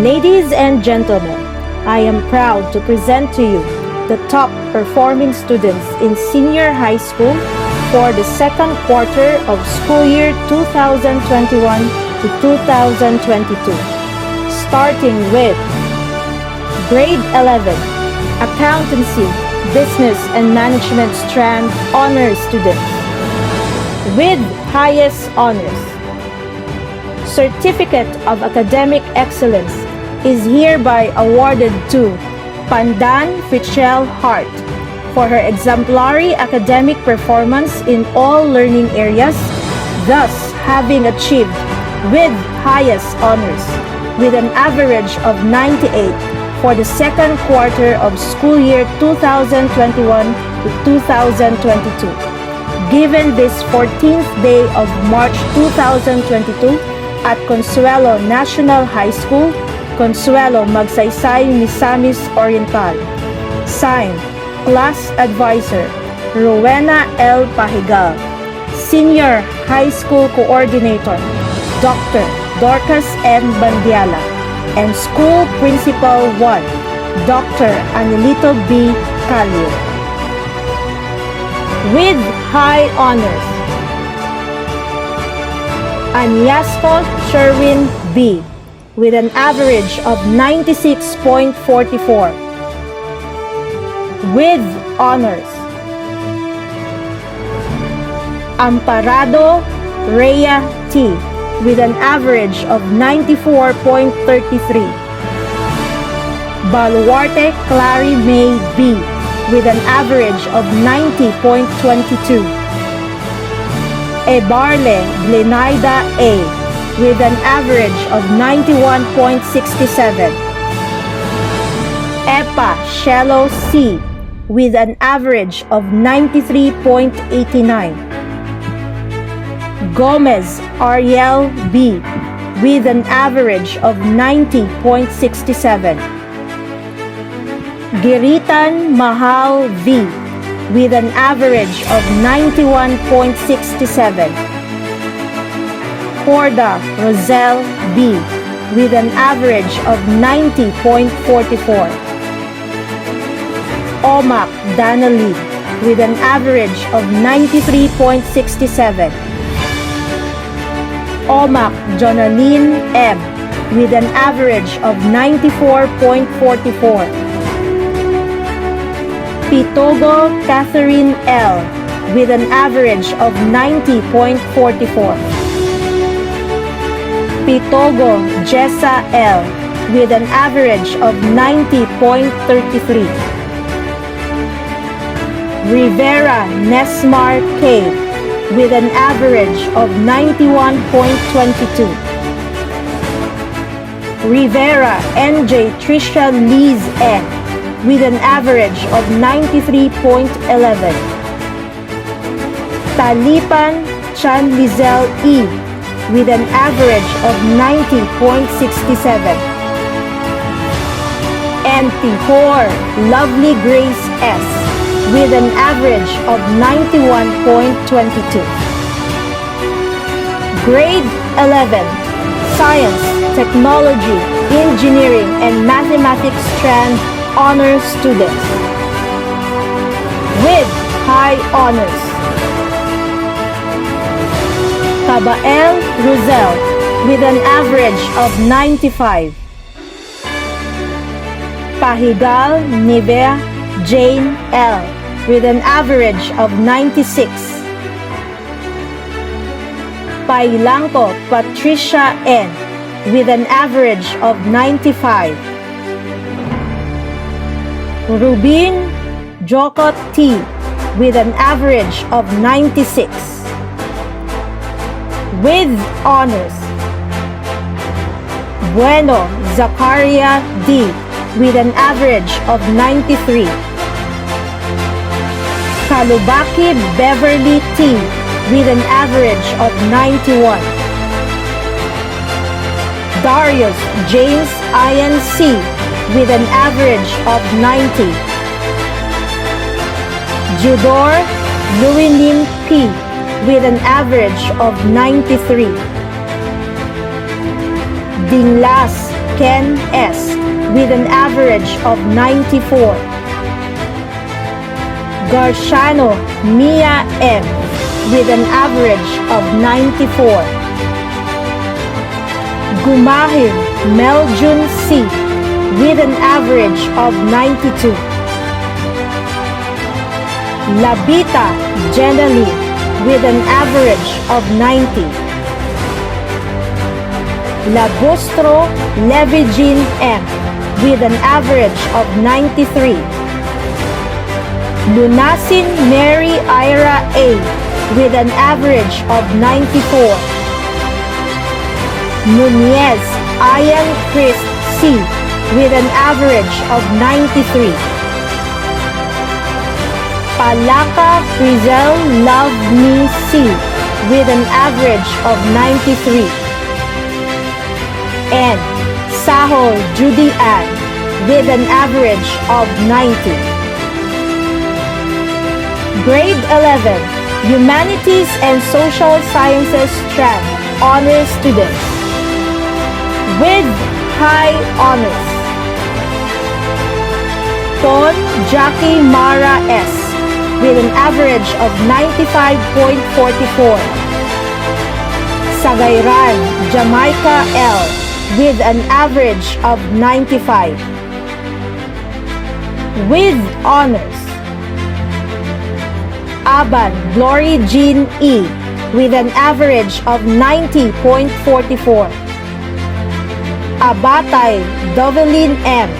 Ladies and gentlemen, I am proud to present to you the top performing students in senior high school for the second quarter of school year 2021 to 2022. Starting with Grade 11, Accountancy, Business and Management Strand Honors Student with highest honors. Certificate of Academic Excellence is hereby awarded to Pandan Fichel Hart for her exemplary academic performance in all learning areas, thus having achieved with highest honors with an average of 98 for the second quarter of school year 2021 to 2022. Given this 14th day of March 2022 at Consuelo National High School, Consuelo Magsaysay, Misamis Oriental. Signed, Class Advisor, Rowena L. Pahigal. Senior High School Coordinator, Dr. Dorcas M. Bandiala. And School Principal 1, Dr. Anelito B. Calio. With high honors, Anyasco Sherwin B. with an average of 96.44. With honors, Amparado Rhea T. with an average of 94.33. Baluarte Clary May B. with an average of 90.22. Ebarle Glenaida A. with an average of 91.67. Epa Shello C. with an average of 93.89. Gomez Ariel B. with an average of 90.67. Giritan Mahal V. with an average of 91.67. Horda Roselle B. with an average of 90.44. Omak Danali with an average of 93.67. Omak Jonaline M. with an average of 94.44. Pitogo Catherine L. with an average of 90.44. Pitogo Jessa L. with an average of 90.33. Rivera Nesmar K. with an average of 91.22. Rivera NJ Trisha Liz N. with an average of 93.11. Talipan Chan Lizelle E. with an average of 90.67. And Tihor Lovely Grace S. with an average of 91.22. Grade 11, Science, Technology, Engineering, and Mathematics Strand Honors Students. With high honors, Tabael Rosel with an average of 95. Pahigal Nivea Jane L. with an average of 96. Pailangco Patricia N. with an average of 95. Rubin Jokot T. with an average of 96. With honors, Bueno Zacharia D. with an average of 93. Kalubaki Beverly T. with an average of 91. Darius James Ian C. with an average of 90. Judor Luinim P. with an average of 93. Dinglas Ken S. with an average of 94. Garciano Mia M. with an average of 94. Gumahim Meljun C. with an average of 92. Labita Jenali with an average of 90. Labustro Levigin M with an average of 93. Lunasin Mary Ira A with an average of 94. Nunez Ian Chris C with an average of 93. Palaka Frizel Love Me C with an average of 93. And Sahol Judy Ann with an average of 90. Grade 11, Humanities and Social Sciences strand honors students with high honors. Ton Jackie Mara S with an average of 95.44. Sagayran Jamaica L with an average of 95. With honors. Aban Glory Jean E with an average of 90.44. Abatay Dovelin M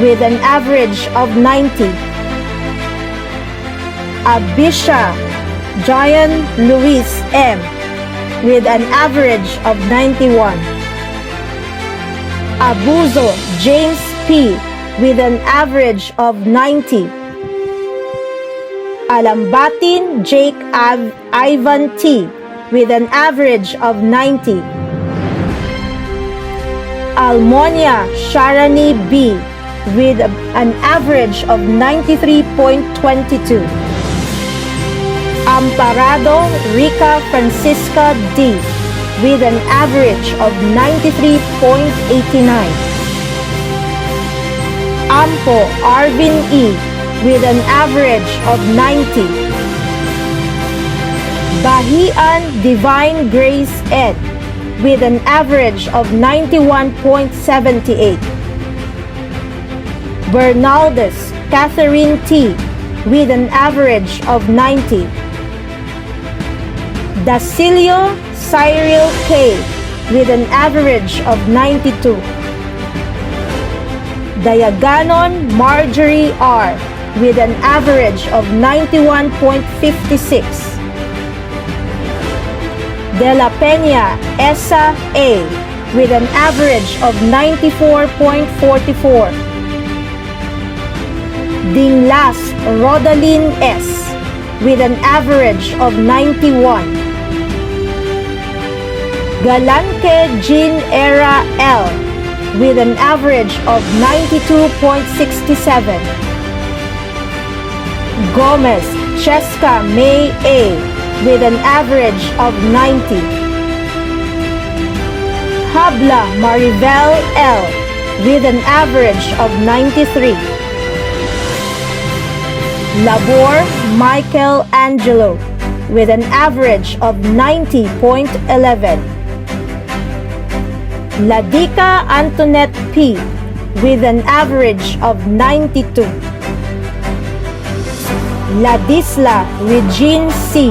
with an average of 90. Abisha Giant Luis M with an average of 91. Abuzo James P with an average of 90. Alambatin Jake Ivan T with an average of 90. Almonia Sharani B with an average of 93.22. Amparado Rica Francisca D with an average of 93.89. Ampo Arvin E with an average of 90. Bahian Divine Grace Ed with an average of 91.78. Bernaldez Catherine T with an average of 90. Dacilio Cyril K with an average of 92. Diaganon Marjorie R with an average of 91.56. De La Peña Esa A with an average of 94.44. Dinglas Rodalyn S with an average of 91. Galanque Jean Era L with an average of 92.67. Gomez Cheska May A with an average of 90. Habla Maribel L with an average of 93. Labor Michael Angelo with an average of 90.11. Ladica Antoinette P with an average of 92. Ladisla Regine C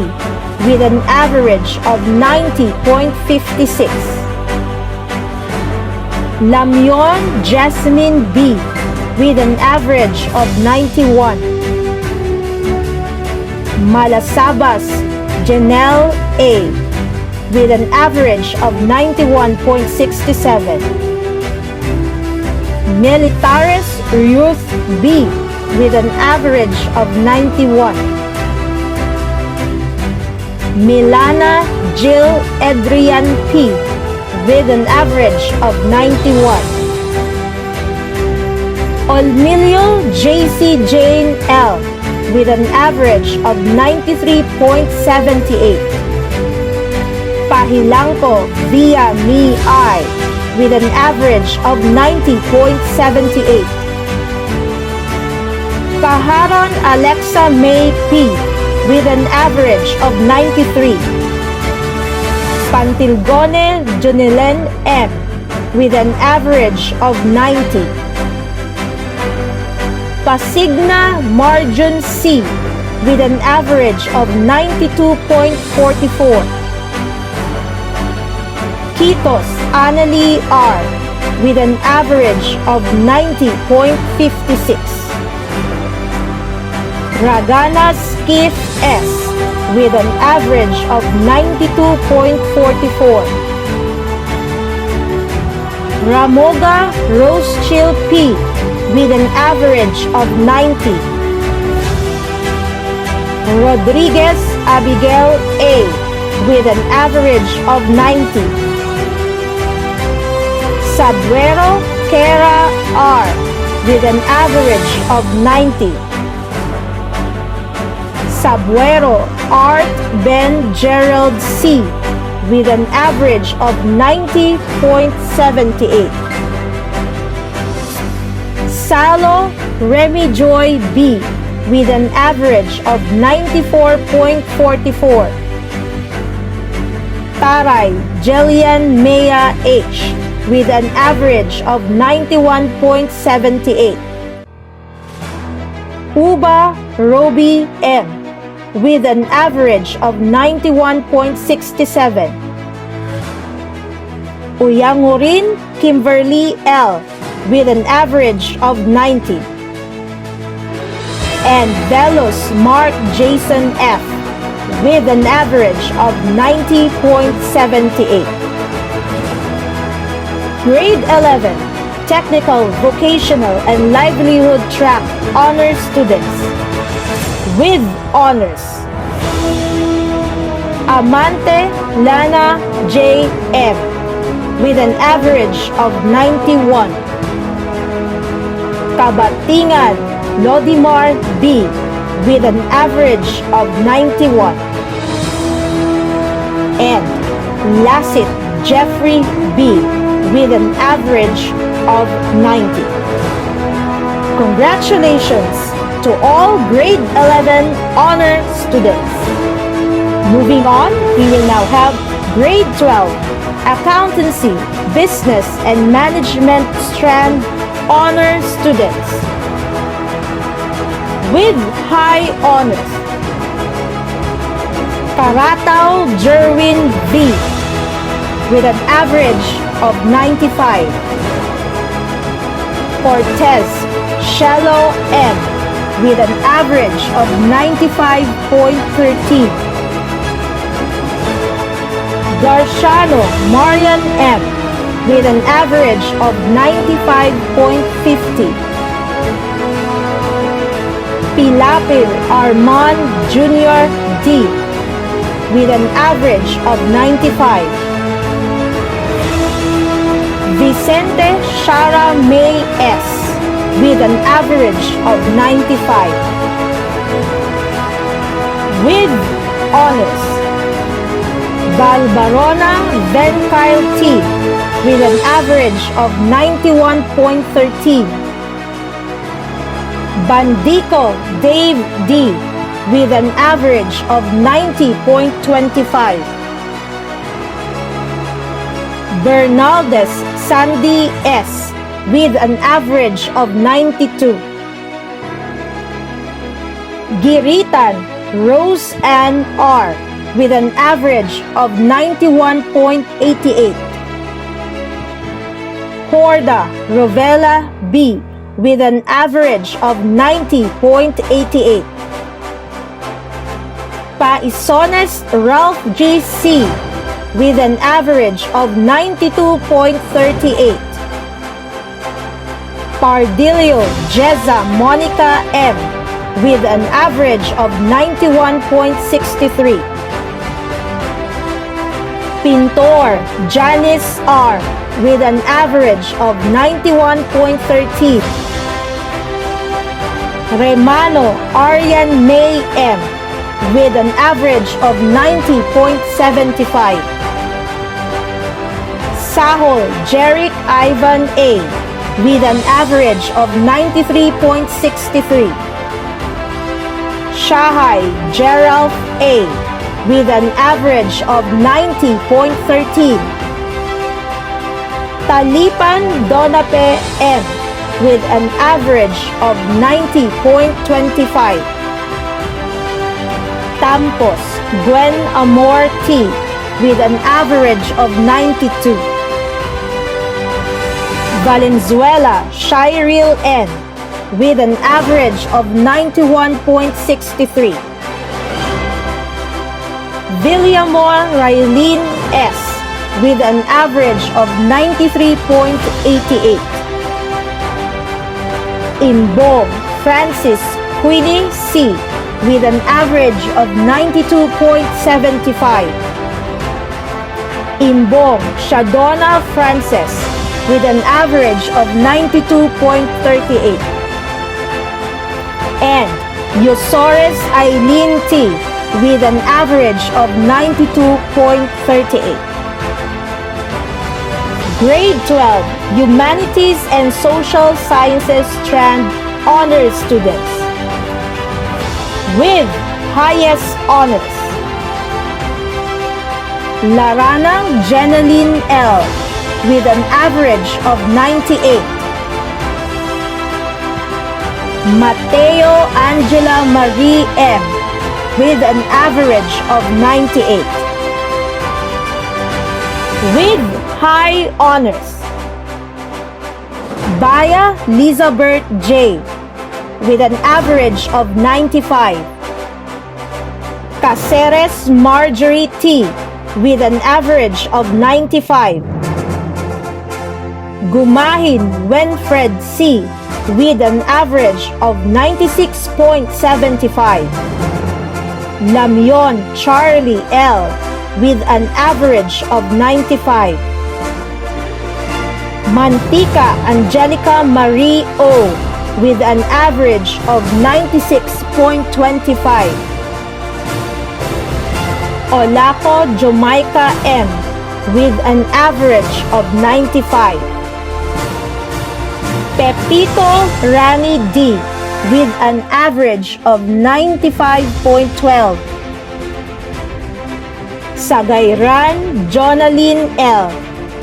with an average of 90.56. Lamion Jasmine B with an average of 91. Malasabas Janelle A with an average of 91.67. Militares Ruth B with an average of 91. Milana Jill Adrian P with an average of 91. Olmilio JC Jane L with an average of 93.78. Pahilangco Via Mi I with an average of 90.78. Paharon Alexa May P with an average of 93. Pantilgone Jonilen M with an average of 90. Pasigna Marjun C with an average of 92.44. Kitos Annalie R with an average of 90.56. Raganas Kif S with an average of 92.44. Ramoga Rosechill P with an average of 90. Rodriguez Abigail A with an average of 90. Sabuero Kara R with an average of 90. Sabuero Art Ben Gerald C with an average of 90.78. Salo Remy Joy B with an average of 94.44. Taray Jillian Mea H with an average of 91.78. Uba Roby M with an average of 91.67. Uyangurin Kimberly L with an average of 90. And Velos Mark Jason F with an average of 90.78. Grade 11 Technical, Vocational, and Livelihood Track Honors Students with honors. Amante Lana J. M with an average of 91. Kabatingan Lodimar B with an average of 91. And Lassit Jeffrey B with an average of 90. Congratulations to all grade 11 honor students. Moving on, we will now have grade 12 Accountancy, Business, and Management strand honor students with high honors. Karatao Jerwin V with an average of 95. Cortez Shallow M with an average of 95.13. Garciano Marian M with an average of 95.50. Pilapil Armand Jr. D with an average of 95. Vicente Shara May S with an average of 95. With honors, Balbarona Venkyle T with an average of 91.13. Bandico Dave D with an average of 90.25. Bernaldez Sandy S with an average of 92. Giritan Rose Ann R with an average of 91.88. Horda Rovella B with an average of 90.88. Paisones Ralph G. C with an average of 92.38. Pardilio Jeza Monica M with an average of 91.63. Pintor Janice R with an average of 91.13. Remano Arian May M with an average of 90.75. Sahol Jeric Ivan A. with an average of 93.63. Shahay Gerald A. with an average of 90.13. Talipan Donape M. with an average of 90.25. Tampos Gwen Amor T. with an average of 92. Valenzuela Shyril N. with an average of 91.63. Villamor Raylene S. with an average of 93.88. Imbong Francis Queenie C. with an average of 92.75. Imbong Shadona Frances with an average of 92.38. And Yosores Eileen T. with an average of 92.38. Grade 12 Humanities and Social Sciences Strand Honors Students with highest honors: Laranang Jeneline L. with an average of 98. Mateo Angela Marie M. with an average of 98. With high honors: Baya Lizabert J. with an average of 95. Caceres Marjorie T. with an average of 95. Gumahin Winfred C. with an average of 96.75. Lamyon Charlie L. with an average of 95. Mantika Angelica Marie O. with an average of 96.25. Olaco Jamaica M. with an average of 95. Pepito Rani D. with an average of 95.12. Sagayran Jonaline L.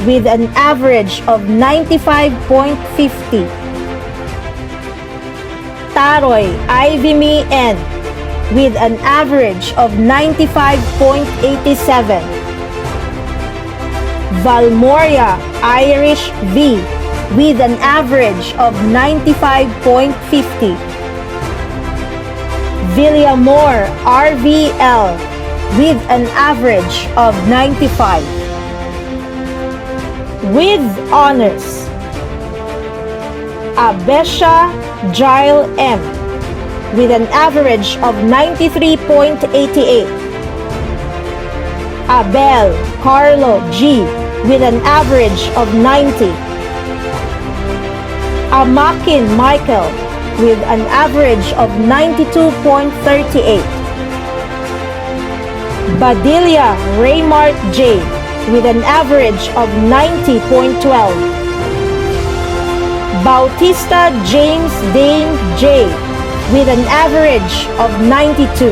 with an average of 95.50. Taroy Ivy N. with an average of 95.87. Valmoria Irish V. with an average of 95.50. Villamor RVL with an average of 95. With honors: Abesha Jail M. with an average of 93.88. Abel Carlo G. with an average of 90. Amakin Michael with an average of 92.38. Badilla Raymart J. with an average of 90.12. Bautista James Dane J. with an average of 92.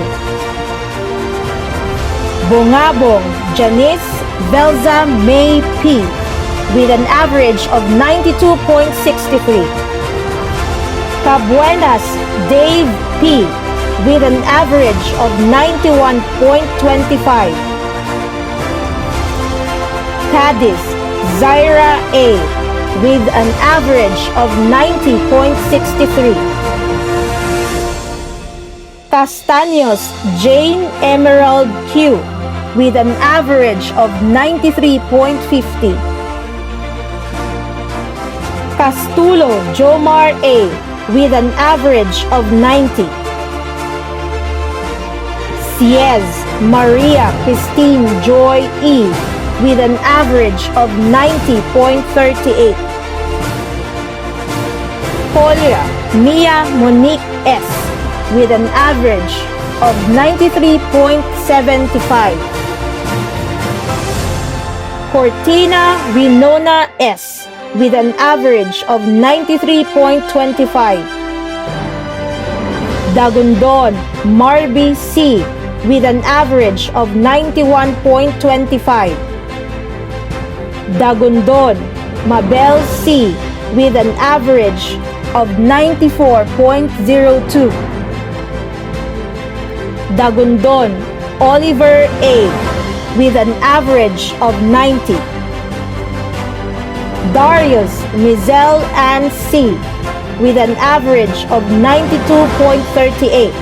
Bongabong Janice Belza May P. with an average of 92.63. Cabuenas Dave P. with an average of 91.25. Cadiz Zaira A. with an average of 90.63. Castaños Jane Emerald Q. with an average of 93.50. Castulo Jomar A. with an average of 90. Ciez Maria Christine Joy E. with an average of 90.38. Polia Mia Monique S. with an average of 93.75. Cortina Winona S with an average of 93.25. Dagundon Marby C with an average of 91.25. Dagundon Mabel C with an average of 94.02. Dagundon Oliver A with an average of 90. Darius Mizelle Ann C with an average of 92.38.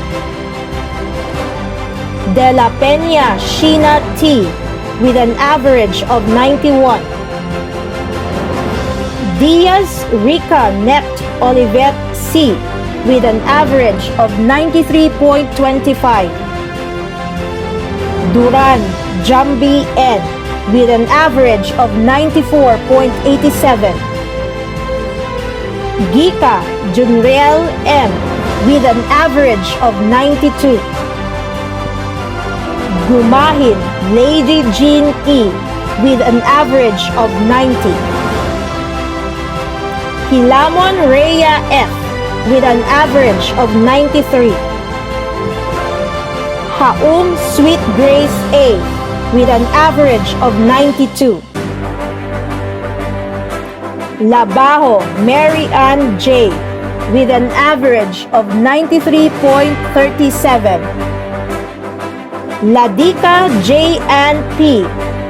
De La Peña Sheena T with an average of 91. Diaz Rica Nept Olivet C with an average of 93.25. Duran Jambi N with an average of 94.87. Gika Junriel M with an average of 92. Gumahin Lady Jean E with an average of 90. Hilamon Rhea F with an average of 93. Haum Sweet Grace A with an average of 92. Labajo Mary Ann J with an average of 93.37. Ladika J Ann P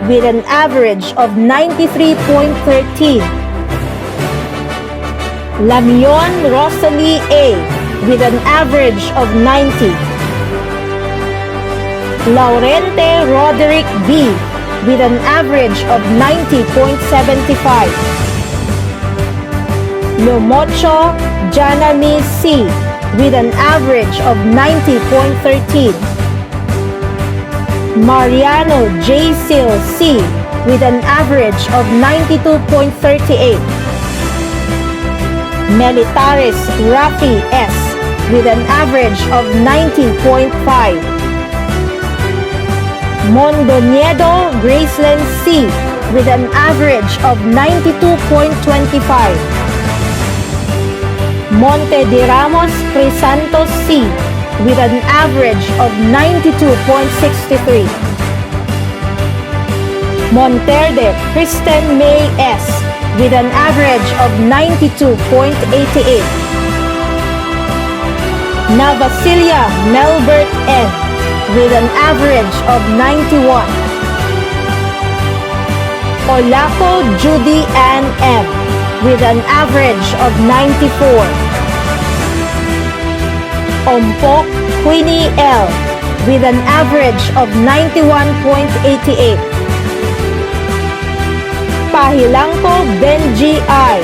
with an average of 93.13. Lamion Rosalie A with an average of 90. Laurente Roderick B with an average of 90.75. Lomocho Janami C with an average of 90.13. Mariano J. Sil C with an average of 92.38. Melitares Rafi S with an average of 90.5. Mondoniedo Graceland C with an average of 92.25. Monte de Ramos Crisantos C with an average of 92.63. Monterde Kristen May S with an average of 92.88. Navasilia Melbert N with an average of 91. Olaco Judy Ann M with an average of 94. Ompok Queenie L with an average of 91.88. Pahilangko Benji I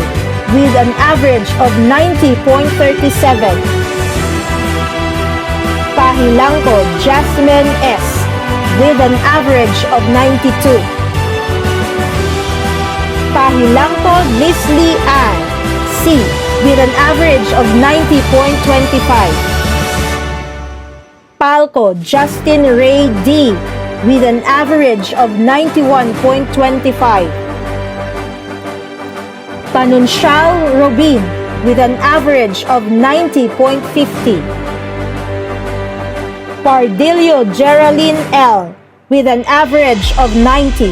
with an average of 90.37. Pahilangko Jasmine S with an average of 92. Pahilangko Leslie Ann C with an average of 90.25. Palco Justin Ray D with an average of 91.25. Panuncial Robin with an average of 90.50. Pardillo Geraldine L with an average of 90.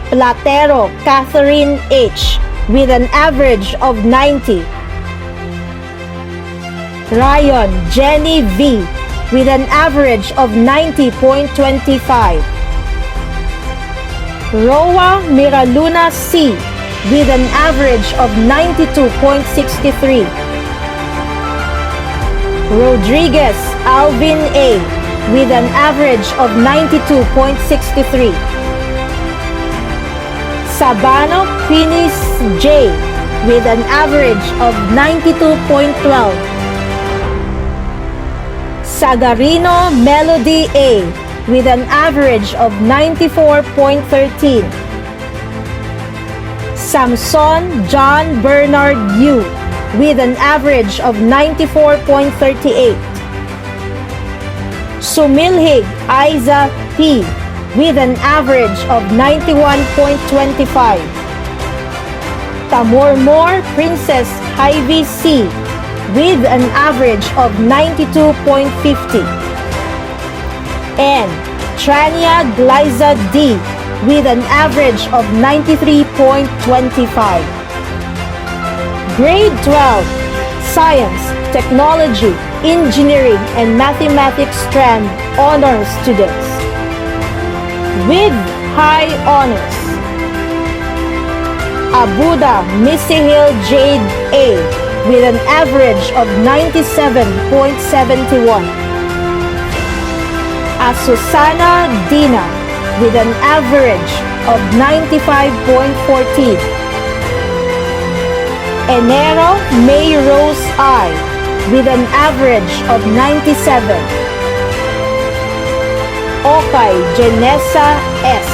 Platero Catherine H with an average of 90. Ryan Jenny V with an average of 90.25. Roa Miraluna C with an average of 92.63. Rodriguez Alvin A with an average of 92.63. Sabano Finis J with an average of 92.12. Sagarino Melody A with an average of 94.13. Samson John Bernard U with an average of 94.38. Sumilhig Aiza P with an average of 91.25. Tamormor Princess Ivy C with an average of 92.50. And Trania Glyza D with an average of 93.25. Grade 12 Science, Technology, Engineering, and Mathematics strand honors students with high honors. Abuda Missy-Hill Jade A with an average of 97.71. Asusana Dina with an average of 95.14. Enero May Rose I with an average of 97. Okay Janessa S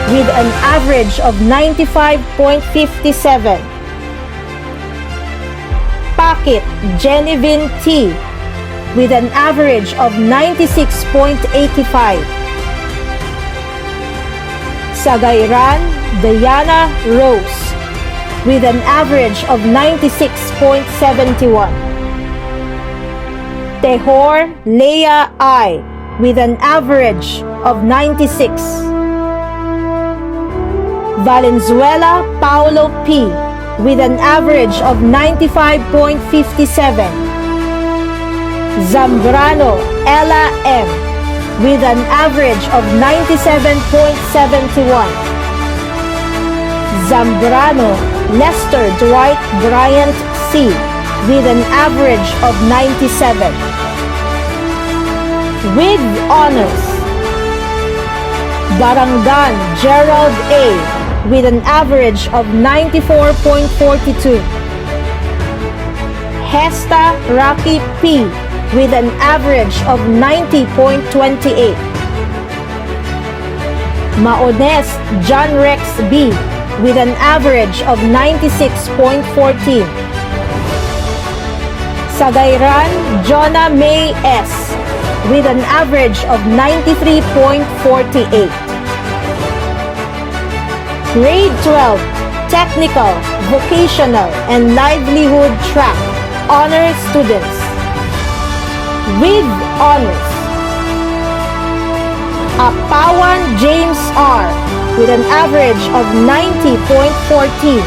with an average of 95.57. Packet Genevin T with an average of 96.85. Sagayran Diana Rose with an average of 96.71. Tehor Leia I with an average of 96. Valenzuela Paulo P with an average of 95.57. Zambrano Ella M with an average of 97.71. Zambrano Lester Dwight Bryant C with an average of 97. With honors, Barangan Gerald A with an average of 94.42. Hesta Rocky P with an average of 90.28. Maones John Rex B with an average of 96.14. Sagayran Jonah May S with an average of 93.48. Grade 12 Technical, Vocational, and Livelihood Track Honor Students with honors. Apawan James R with an average of 90.14.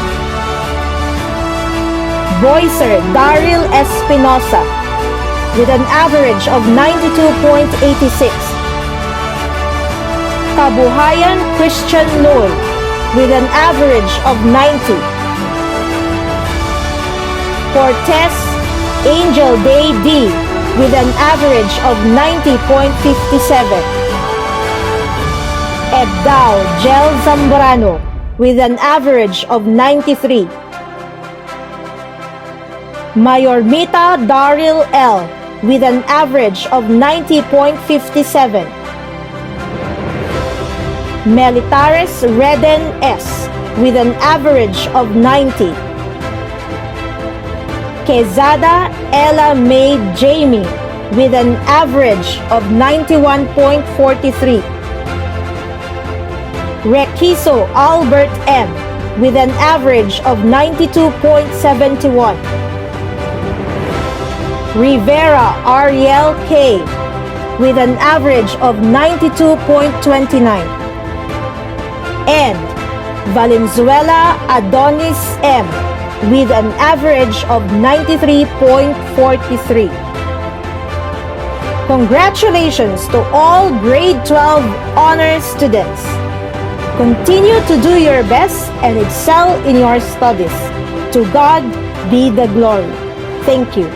Boycer Daryl Espinosa with an average of 92.86. Kabuhayan Christian Loy with an average of 90. Cortez Angel Day D with an average of 90.57. Ebdal Gel Zambrano with an average of 93. Mayormita Daryl L with an average of 90.57. Melitares Reden S with an average of 90. Quezada Ella May Jamie with an average of 91.43. Requiso Albert M with an average of 92.71. Rivera Ariel K with an average of 92.29. And Valenzuela Adonis M with an average of 93.43. Congratulations to all grade 12 honors students. Continue to do your best and excel in your studies. To God be the glory. Thank you.